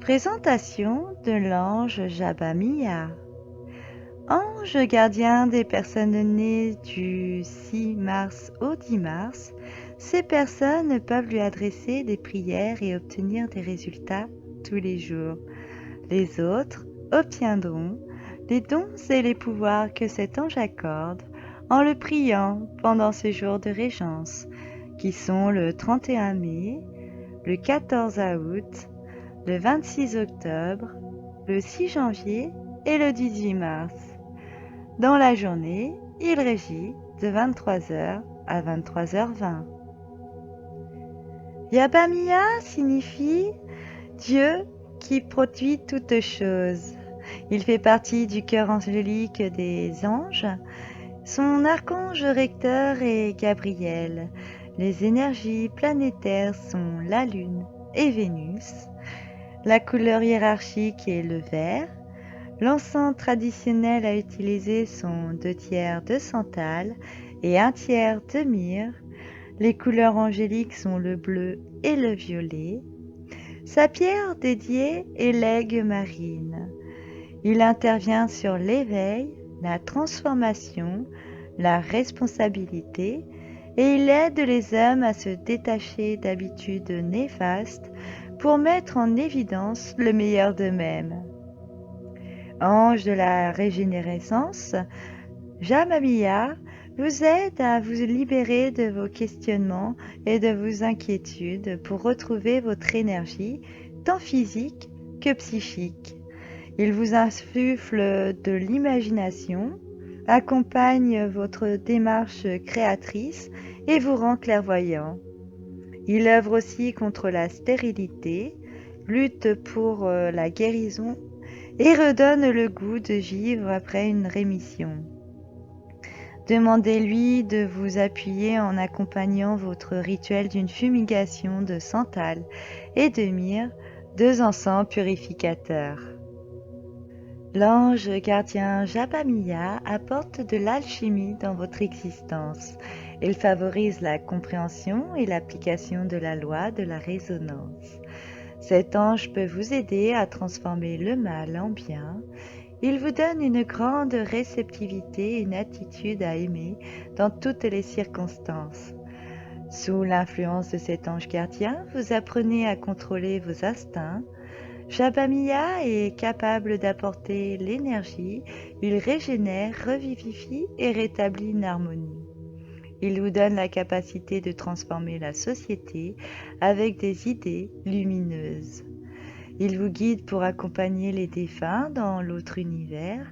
Présentation de l'ange Jabamia. Ange gardien des personnes nées du 6 mars au 10 mars, ces personnes peuvent lui adresser des prières et obtenir des résultats tous les jours. Les autres obtiendront les dons et les pouvoirs que cet ange accorde en le priant pendant ce jour de régence, qui sont le 31 mai, le 14 août, le 26 octobre, le 6 janvier et le 18 mars. Dans la journée, il régit de 23h à 23h20. Yabamia signifie Dieu qui produit toutes choses. Il fait partie du cœur angélique des anges. Son archange recteur est Gabriel. Les énergies planétaires sont la Lune et Vénus. La couleur hiérarchique est le vert. L'encens traditionnel à utiliser sont 2/3 de santal et 1/3 de myrrhe. Les couleurs angéliques sont le bleu et le violet. Sa pierre dédiée est l'aigle marine. Il intervient sur l'éveil, la transformation, la responsabilité et il aide les hommes à se détacher d'habitudes néfastes pour mettre en évidence le meilleur d'eux-mêmes. Ange de la régénérescence, Jabamia vous aide à vous libérer de vos questionnements et de vos inquiétudes pour retrouver votre énergie, tant physique que psychique. Il vous insuffle de l'imagination, accompagne votre démarche créatrice et vous rend clairvoyant. Il œuvre aussi contre la stérilité, lutte pour la guérison et redonne le goût de vivre après une rémission. Demandez-lui de vous appuyer en accompagnant votre rituel d'une fumigation de santal et de myrrhe, 2 encens purificateurs. L'ange gardien Jabamia apporte de l'alchimie dans votre existence. Il favorise la compréhension et l'application de la loi de la résonance. Cet ange peut vous aider à transformer le mal en bien. Il vous donne une grande réceptivité et une attitude à aimer dans toutes les circonstances. Sous l'influence de cet ange gardien, vous apprenez à contrôler vos instincts. Jabamia est capable d'apporter l'énergie, il régénère, revivifie et rétablit une harmonie. Il vous donne la capacité de transformer la société avec des idées lumineuses. Il vous guide pour accompagner les défunts dans l'autre univers.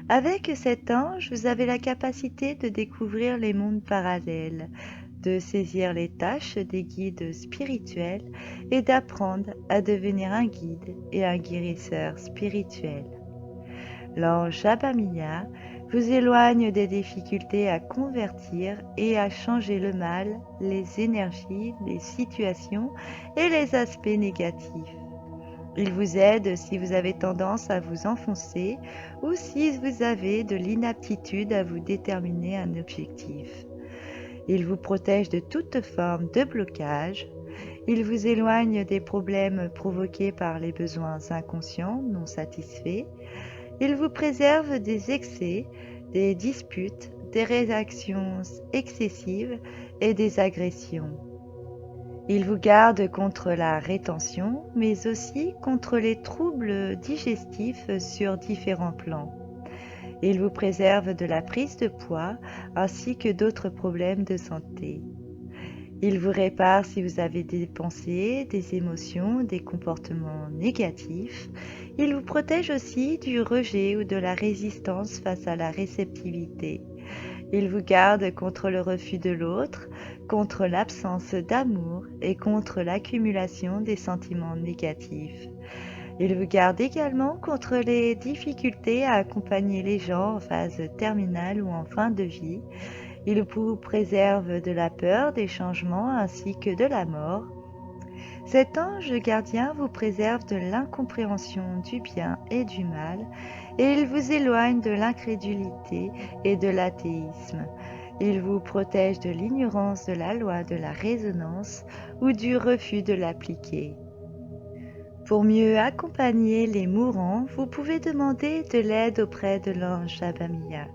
Avec cet ange, vous avez la capacité de découvrir les mondes parallèles, de saisir les tâches des guides spirituels et d'apprendre à devenir un guide et un guérisseur spirituel. L'ange Jabamia vous éloigne des difficultés à convertir et à changer le mal, les énergies, les situations et les aspects négatifs. Il vous aide si vous avez tendance à vous enfoncer ou si vous avez de l'inaptitude à vous déterminer un objectif. Il vous protège de toute forme de blocage. Il vous éloigne des problèmes provoqués par les besoins inconscients non satisfaits. Il vous préserve des excès, des disputes, des réactions excessives et des agressions. Il vous garde contre la rétention, mais aussi contre les troubles digestifs sur différents plans. Il vous préserve de la prise de poids ainsi que d'autres problèmes de santé. Il vous répare si vous avez des pensées, des émotions, des comportements négatifs. Il vous protège aussi du rejet ou de la résistance face à la réceptivité. Il vous garde contre le refus de l'autre, contre l'absence d'amour et contre l'accumulation des sentiments négatifs. Il vous garde également contre les difficultés à accompagner les gens en phase terminale ou en fin de vie. Il vous préserve de la peur des changements ainsi que de la mort. Cet ange gardien vous préserve de l'incompréhension du bien et du mal et il vous éloigne de l'incrédulité et de l'athéisme. Il vous protège de l'ignorance de la loi de la résonance ou du refus de l'appliquer. Pour mieux accompagner les mourants, vous pouvez demander de l'aide auprès de l'ange Abamia,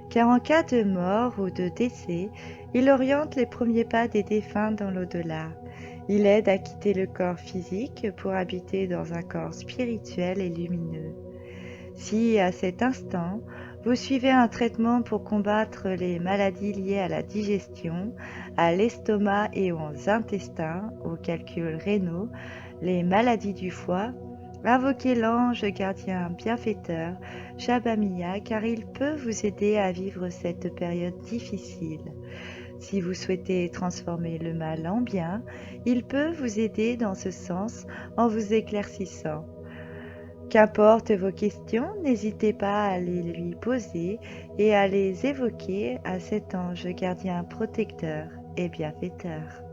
car en cas de mort ou de décès, il oriente les premiers pas des défunts dans l'au-delà. Il aide à quitter le corps physique pour habiter dans un corps spirituel et lumineux. Si, à cet instant, vous suivez un traitement pour combattre les maladies liées à la digestion, à l'estomac et aux intestins, aux calculs rénaux, les maladies du foie, invoquez l'ange gardien bienfaiteur, Shabamia, car il peut vous aider à vivre cette période difficile. Si vous souhaitez transformer le mal en bien, il peut vous aider dans ce sens en vous éclaircissant. Qu'importe vos questions, n'hésitez pas à les lui poser et à les évoquer à cet ange gardien protecteur et bienfaiteur.